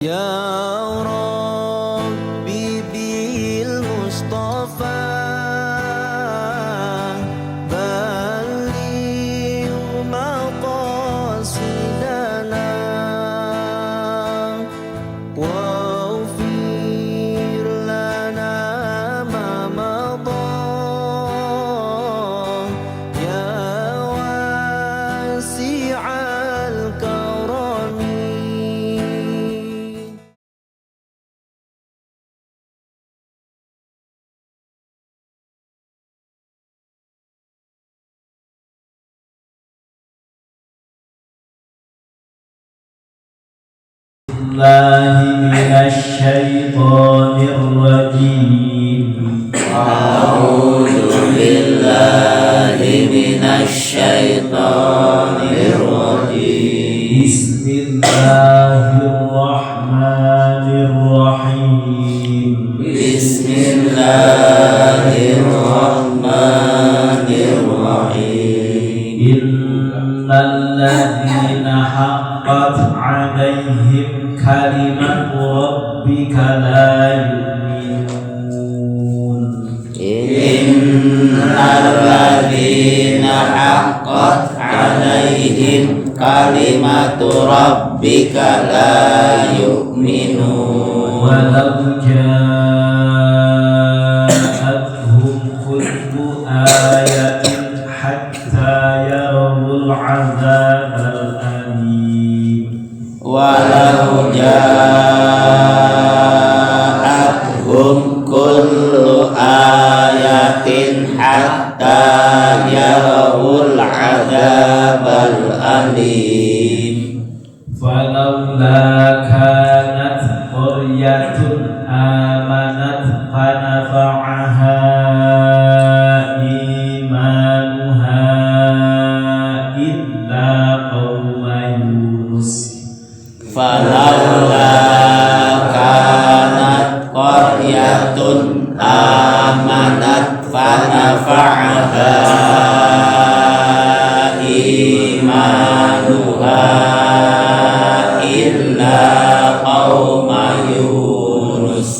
Ya Rabbi bil Mustafa balligh maqasidana waghfir lana ma madha ya wasi'al karami. أعوذ بالله من الشيطان الرجيم. بسم الله الرحمن الرحيم. بسم الله الرحمن الرحيم. إن الذين حقت عليهم كلمة ربك لا يؤمنون. إن الذين حقت عليهم كلمة ربك لا يؤمنون. ولو جاءتهم كل آية حتى يروا العذاب الأليم. ولو جاءتهم كل آية حتى يروا العذاب الأليم. فلولا كانت قرية آمنت فنفعها إيمانها إلا قوم يونس. فلولا كانت قرية آمنت فنفعها إيمانها إلا قوم يونس.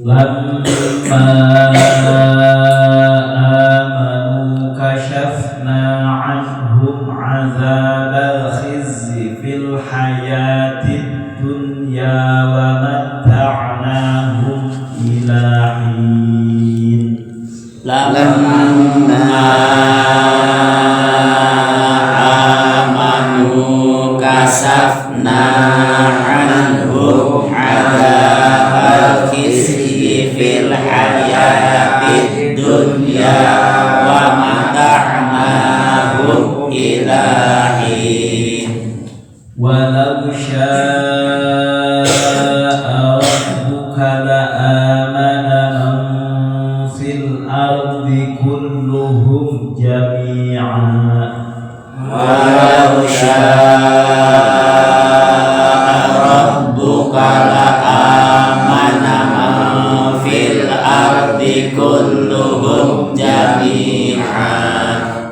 لما آمنوا كشفنا عنهم عذاب الخزي في الحياة الدنيا ومتعناهم إلى حين. لما آمنوا كشفنا عنهم عذاب الخزي في الحياة الدنيا ومتعناهم إلى حين. ولو شاء ربك لآمن من في الأرض كلهم جميعا. ولو شاء ربك لآمن من في الأرض كلهم جميعا.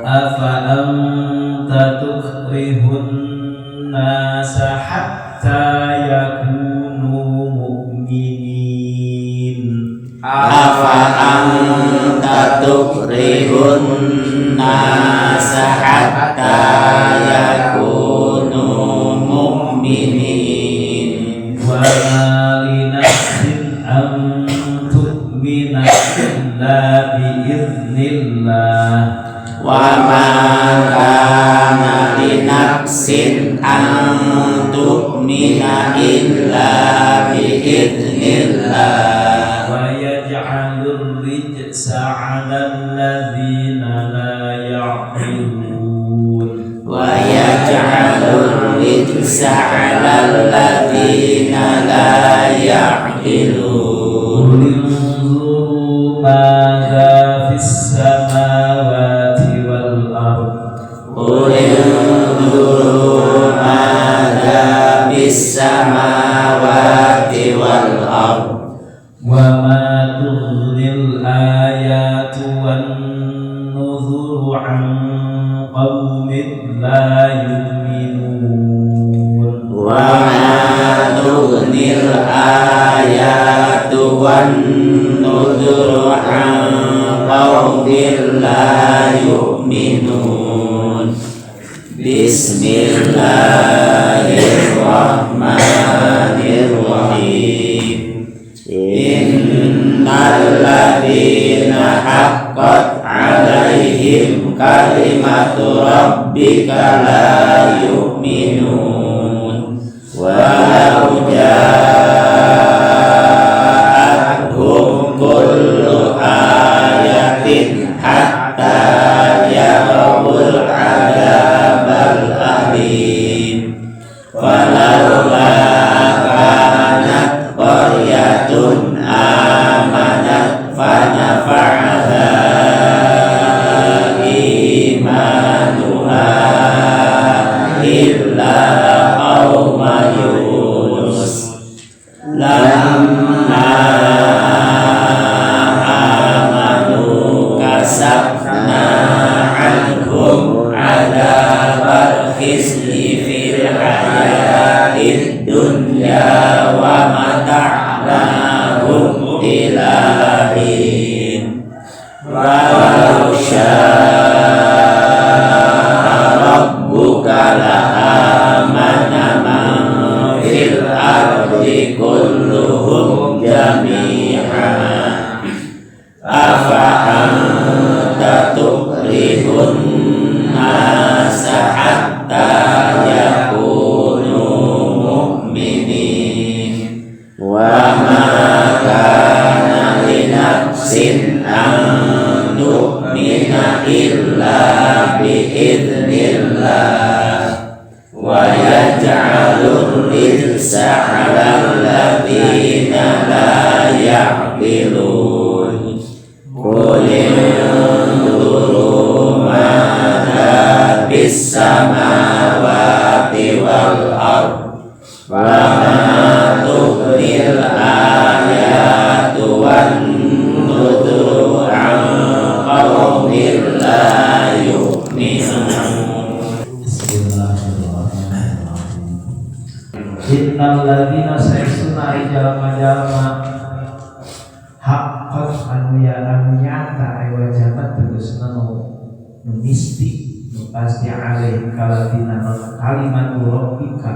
أفأنت تكره الناس حتى يكونوا مؤمنين. أفأنت تكره الناس حتى يكونوا مؤمنين. وما لنفس أن تؤمن إلا بإذن الله. وما كان لنفس أن تؤمن إلا بإذن الله. ويجعل الرجس على الذين لا يعقلون. ويجعل الرجس على الذين لا يعقلون. قل انظروا ماذا في السماوات والأرض. قل انظروا ماذا في السماوات والأرض. وما تغني الآيات والنذر عن قوم لا يؤمنون. وما تغني anil ayatu wan nuduru an qaumin la yu'minun. Bismillahirrahmanirrahim. Innal ladzina haqqat 'alaihim kalimatu rabbika la yu'minun walau ja'atuhum kullu ayatin hatta yarawul 'adzabal alim. Walaula kanat qaryatun amanat fanafa'aha imanuha illa qauma Yunus lamma amanu kasabna anhum adabal khizy fil hayatid dunya wa mata'nahum ila hin. Walau syaa rabbuka la'amana man fil ardi kulluhum jami'an afa anta tukrihun nasa hatta yakunu mu'minin wa ma kana li nafsin an tu'mina illa bi'idznillah wa yaj'alur rijsa 'alal ladzina la ya'qilun. Qul inzuru madza fis samawati wal ardh wa ma tughnil ayatu wan nuduru an qaumin la yu'minun. Bismillahirrahmanirrahim. Innal ladzina sayyiduna jalma-jalma haqqat anu nyata wajabat tegasna nu misti nu pasti alih kaladina kalimat rabbika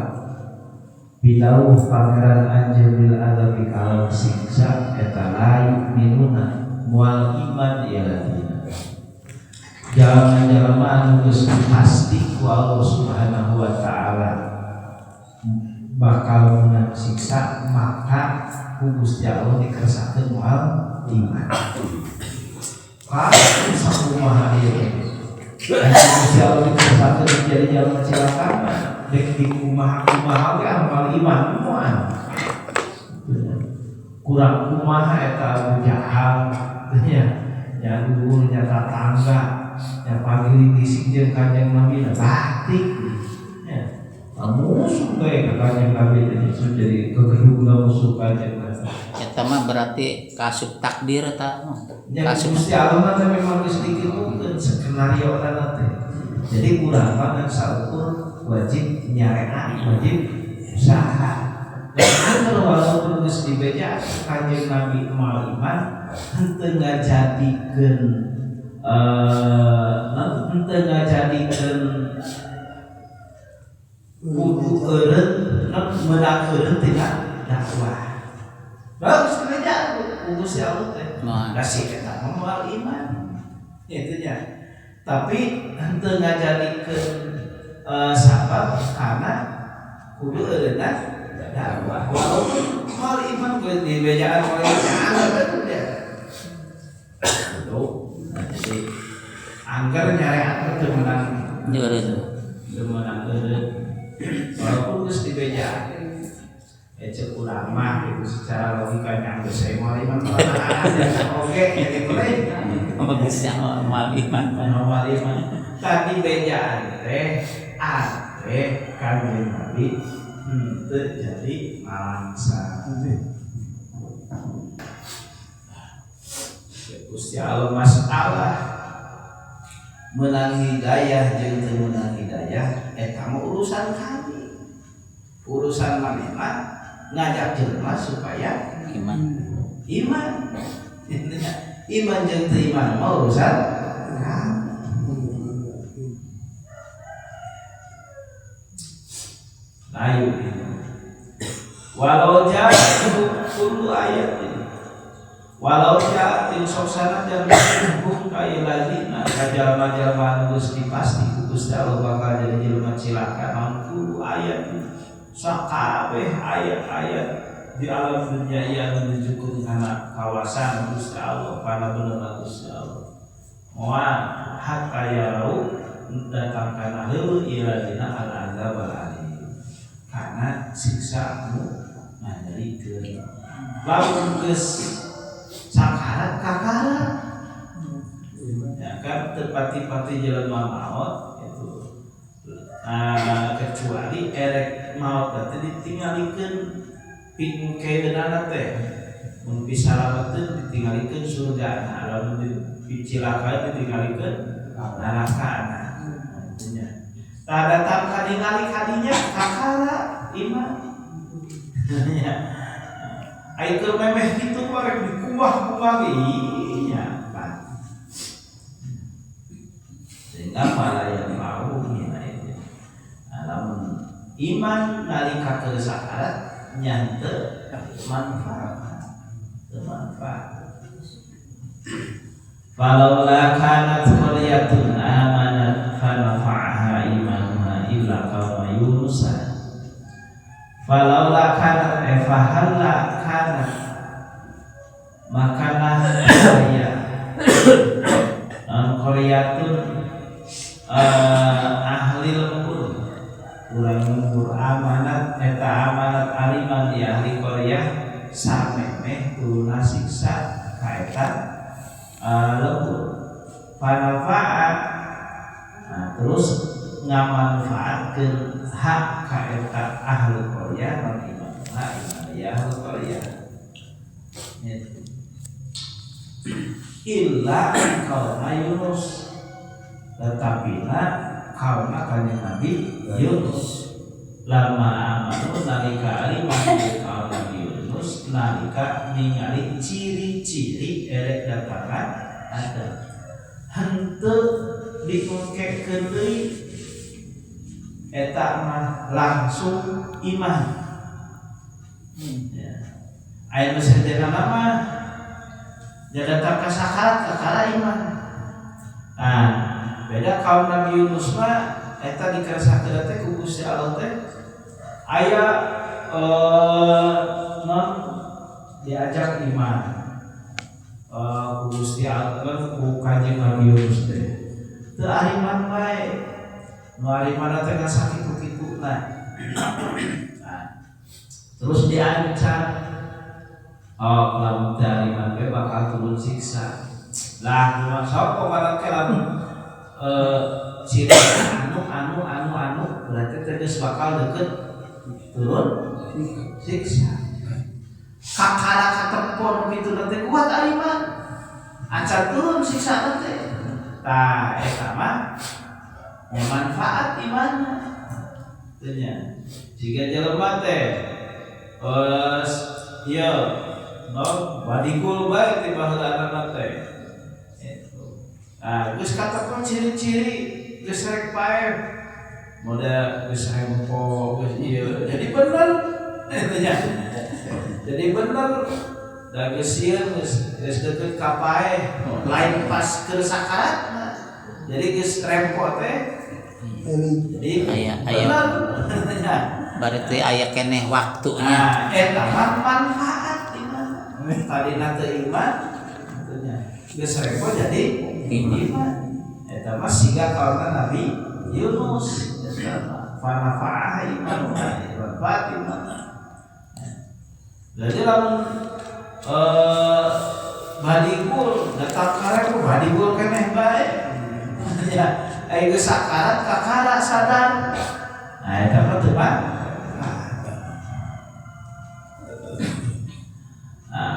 bilau pangeran anjeunil adabi kalau siksa eta lain minuna mual iman ya ladina jalma-jalma anu geus pasti ku Allah Subhanahu wa taala bakal menang siksa maka ku Gusti Allah dikersakakeun moal iman. Kalau sakumaha ieu Gusti Allah dikersakakeun menjadi jalma cilaka dek di kumaha ge amal iman moal. Kurang kumaha eta bujahal nya dulur nya tatangga nya pagi disik jeung Kanjeng Nabi batik musuh bae ka Kanjeng Nabi teh jadi kegedugna musuh Kanjeng Nabi. Eta mah berarti kasub takdir eta mah. Kasub Gusti Allah teh memang geus dikitukeun skenario eta teh. Jadi urang mah saukur wajib nyarean, wajib usaha. Dan walaupun geus dibeja Kanjeng Nabi moal iman henteu ngajadikeun kudu eureun menang eureun tidak dakwah. Bagus kerja Gusti Allah teh. Kasih kita moal iman. Itu nya. Tapi henteu ngajadikeun sabab karena kudu eureun dakwah. Walaupun moal iman geus dibejaan oleh anggar dia. Tuh. Jadi anggar nyarean teu menang eureun. Walaupun geus dibeja cek urang mah itu secara logika yang geus saya moal iman oke jadi boleh Bisa moal iman tadi bejaan teh Kanjeng Nabi teu jadi malangsa Gusti Allah masalah menang hidayah jeung teu menang hidayah eta mah urusan kami. Urusan manehna ngajak jelema supaya Iman. iman. Iman jeung teu iman mah urusan layu ini. Walau ja'at kullu ayatin, walau ja'atin soksana dan hukum kaya lazina kajalma-jalma Gusti pasti Gusti Allah bakal jadi jelema cilaka naon kullu ayatin sakabeh ayat-ayat di alam dunia yang menunjukkan kana kawasan Gusti Allah kana bener Gusti Allah. Moal hatta yarau datang kana heula iladina al-azab al-alim. Karena siksamu ngadalikeun. Lamun geus sakarat kakarat. Ya kan tepati-pati jelema maot itu. Kecuali erek maot teh ditinggalikeun ping kaeunana teh. Mun bisa salametkeun ditinggalikeun surga. Lamun dicilaka ditinggalikeun neraka. Artinya tak datang kadingali kadinya kakara iman. Ayo ke memeh gitu bareng dikuah-kuah iya kan. Sehingga malah yang mau ini itu. Namun iman nalika ke sakarat nyante manfaat. Falaula kanat qaryatun amanat fanafa'aha imanuha illa qauma Yunus. Falaula kanat fahalla kanat makanah qarya qaryatun ahli lembur urang lembur amanat eta amanat aliman di ahli qaryah samemeh tuluna siksa kaetan lembur panafa'at. Terus ngamanfaatkeun hak ka eta ahli qaryah lan iman ya ahli qaryah illa kaum Yunus tetapi kaum kanjeng Nabi Yunus lama amanu nalika aliman kaum Nabi Yunus nalika ningali ciri-ciri erek datangan ada henteu dipungkekeun deui eta mah langsung iman. Aya nu sedena mah datang ka sakarat kakara iman. Nah, beda kaum Nabi Yunus mah eta dikerasakeun teh ku Gusti Allah teh aya non diajak iman. Ku Gusti Allah ku kanjeng Nabi Yunus teh teu ariman bae. Nu ariman teh sakitu-kituna. Terus diancam lamun teu ariman bae bakal turun siksa. Lah kumaha sok kok ke lamun ciri anu berarti teh geus bakal deukeut turun siksa. Kakara katepon kitu teh kuat ariman. Acan turun siksa teh. Tah eta mah manfaat imanna. Tanya. Jika jelema teh ieu badigul bae ti baheulana teh. Geus katepon ciri-ciri geus rek pae. Moda geus rempo geus ieu. Jadi bener. Tanya. Jadi bener. Da geus sieun geus deukeut ka pae. Lain pas keur sakarat. Jadi geus rempo teh. Jadi aya berarti aya keneh waktunya. Nah, eta manfaat iman. Tadina teu iman. Geus rempo jadi iman. Eta mah siga kaulna Nabi Yunus. Fanafa'ah iman manfaat iman. Jadi lamun badigul datang karep badigul keneh bae. Ya, geus sakarat kakara sadar. Nah, eta mah teu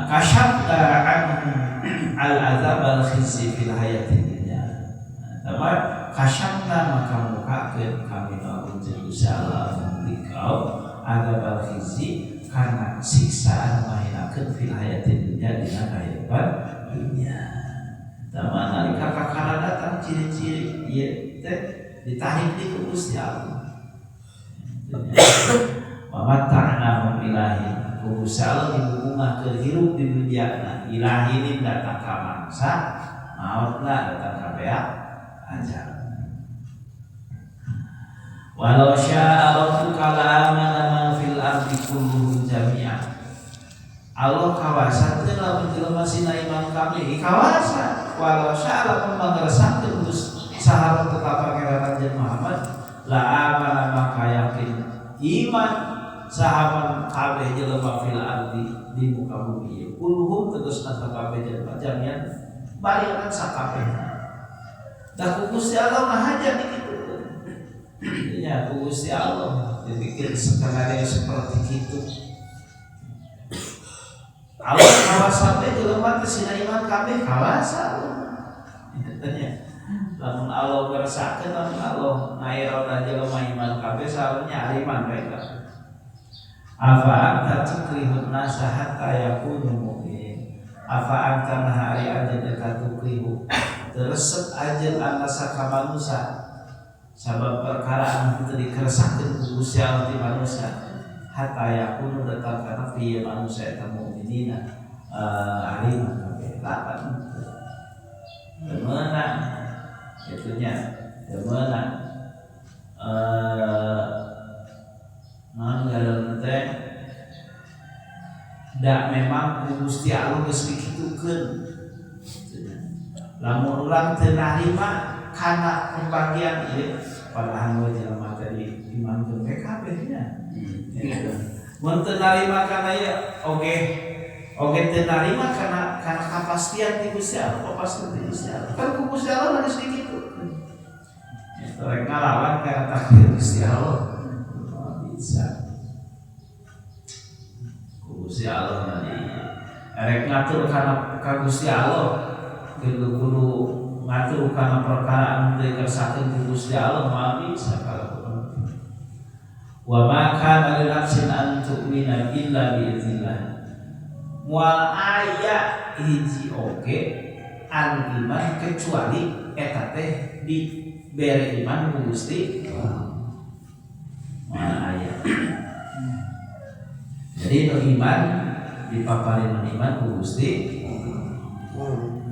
kasyafta al-azab al-khizi fil hayatid dunya. Tapi kasyafta maka mukakeun kami naun Gusti Allah dikau azab al-khizi karena kersakeun fil hayatid dunya dina kahirupan dunya. Tama nalika kakara datang ciri-ciri ieu teh ditarik di Gusti Allah. Mamata'na ilahi Gusti Allah dibungah ke hirup di dunia ilahi ini datang ka mangsa mautna datang ka beak ajal. Walau syaa rabbuka la'amana man fil ardi kulluhum jami'an. Allah kawasan teh lamun jelema sina iman kami kawasan. Walau syaa lamun mangresakeun Gusti sahabat tetap pangeran Nabi Muhammad la'amana maka yakin iman sahabat kabeh jelema fil ardi di muka bumi kulluhum tegasna kabeh jelema jami'an balikan sakabehna. Da Gusti Allah mah haja dikitu. Ya Gusti Allah dibikin skenario seperti itu. Allah kawasan teh jelema teh sina iman kabeh kawasan. Tanya, lamun Allah ngeresakeun lamun Allah ngairona jelema iman kabeh sarunya aliman bae kabeh. Afa anta tukrihun nasa hatta yakunu mu'min. Afa anta hari aja dekat tukrihu. Teresep aja anasa ka manusia. Sabab perkara anu teu dikeresakeun ku Gusti Allah ti manusia hatta yakunu datang kana fi manusia eta mukminina aliman kabeh lapan demeunang itunya demeunang naon ngaranna teh da memang ku Gusti Allah geus dikitukeun lamun urang teu narima kana pembagian ieu padahal we jelema tadi iman teh kabeh nya. Mun teu narima kana ieu oge teu narima kana kapastian ti Gusti Allah, kapastian ti Gusti Allah. Kan ku Gusti Allah harus dikitu. Eta rek ngalawan kana takdir Gusti Allah. Bisa. Ku Gusti Allah tadi rek ngatur kana ka Gusti Allah kudu ngatur kana perkara anu teu dikersakakeun ku Gusti Allah moal bisa kalakuan. Wa ma kana li nafsin an tu'mina illa bi idznillah. Moal aya hiji oge anu iman kecuali eta teh dibere iman ku Gusti Allah. Moal aya. Jadi nu iman dipaparin iman ku Gusti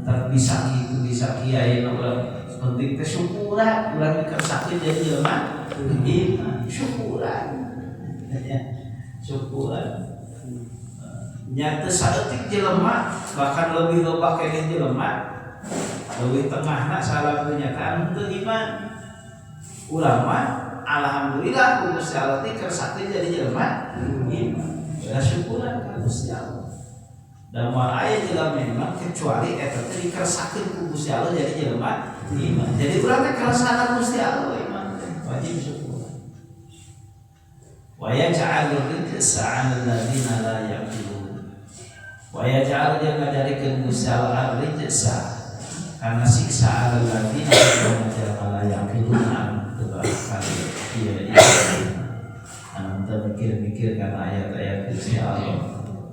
tak bisa gitu bisa kiai orang penting teh syukuran urang dikersakakeun jadi jelema iman syukuran syukuran nya teu saeutik jelema bahkan lebih loba kene jelema leuwih tengahna salamunya teh teu iman urang mah alhamdulillah ku Gusti Allah teh kersakakeun jadi jelema iman ya syukuran ka Gusti Allah. Dan moal aya jelema memang kecuali eta teh dikersakakeun ku Gusti Allah jadi jelema iman. Jadi urang teh kersana Gusti Allah iman teh wajib syukur. Wa yaj'alur rijsa 'alal ladzina la yaqilun. Wa yaj'al jeung ngajarikeun Gusti Allah rijsa kana siksa 'alal ladzina la yaqilun teu bakal ieu anu teu mikir-mikir kana ayat-ayat Gusti Allah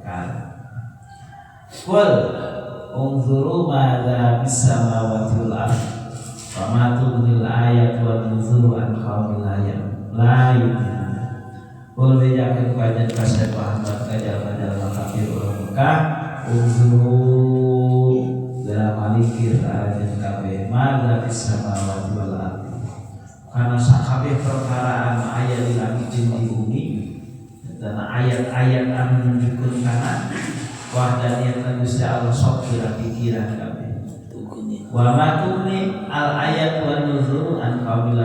kan. Qul unzuru madza bis samawati wal ardh wa ma tughnil ayatu wan nuzuru an qaumin la yu'minun. Qul bejakeun kajian kasih Muhammad kajalma-jalma kafir urang Mekah unzuru dalam alikir ajeun kabeh madza bis samawati wal ardh kana sakabeh perkara anu aya di langit jeung di bumi dan ayat-ayat anu nunjukkeun kana wahdaniyat Gusti Allah sok pikiran kabeh. Wa ma tuni al ayat wan nuzur an qaumil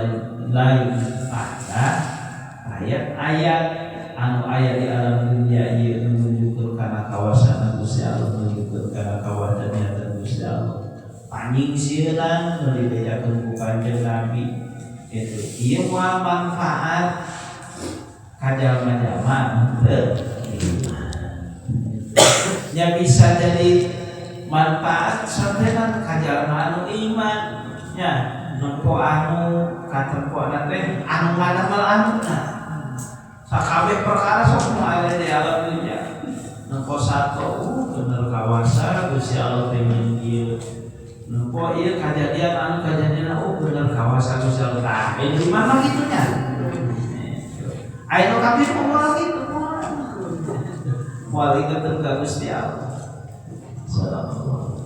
lain pada ayat-ayat anu aya di alam dunia ieu nunjukkeun kana kawasan Gusti Allah nunjukkeun kana kawadaniyat Gusti Allah. Panyingsieun nu dibejakeun ku Kanjeng Nabi itu ieu moal manfaat ka jalma-jalma teu nya bisa jadi manfaat sampeyan ka jalma anu iman nya nempo anu katempoan teh anu ngadamel anuna sakabeh perkara sok aya di alam dunya Nempo satu bener kawasa Gusti Allah pengen ieu. Nempo ieu kejadian bener kawasa Gusti Allah. Tah, di mana gitunya? Ayo kabeh moal gitu. Moal ingetan ka Gusti Allah. Sallallahu